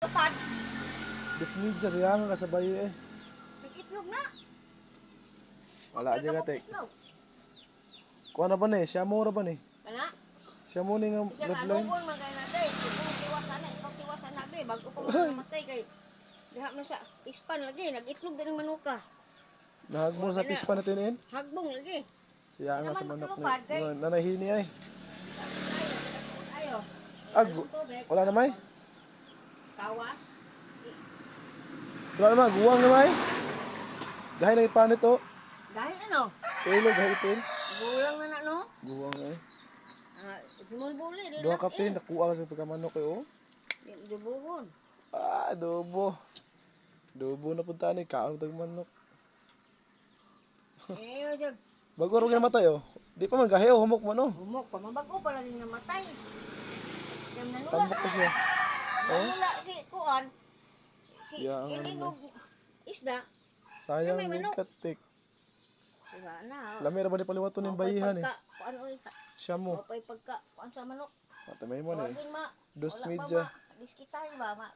Tupad. Dismidya siya nga kasabay eh. Nag-itlog na. Wala aja gatik. Itlog. Kuha na ba ni? Siya mo ra ba ni? Kana? Siya mo ni nga Siya nga, bloodline. nubon man kayo na day. Kung tiwasan na, ikaw tiwasan na be. Bago pa mga namatay kay. Diha man sa ispan lagi. Nag-itlog din ng manuka. Nahagmo sa pispa natin eh. Hagbong lagi. Siya nga sa Naman manok matulupad, kay. ni. Nanahini ay. Ayo. Wala na may? Kawas. Wala na guwang na may. Gahay na ipanit oh. Dahil ano? Pilo gahay pin. Gulang na no? Guwang ay. Bumulbuli. Duha ka pin nakuha ka sa pagkamanok eh oh. Dubuhon. Ah, adobo. Adobo na punta ni kaon tag manok. Jog. Bago ro namatay oh. Di pa man gahay oh humok man oh. Humok pa. Mabago pa lang namatay. Yung nanula. Tambok ko siya. Nanula si Kuan. Si Ya, ang Ilinog isda. Sayang May yung manok. katik. Diba na. Lami ra ba ni paliwaton yung bayihan eh. Kuan oy. Siya mo. Mapay pagka kuan sa manok. Matamay mo ni. Wagin ma. Dos Wala pa media. ma. Diskitay ba ma.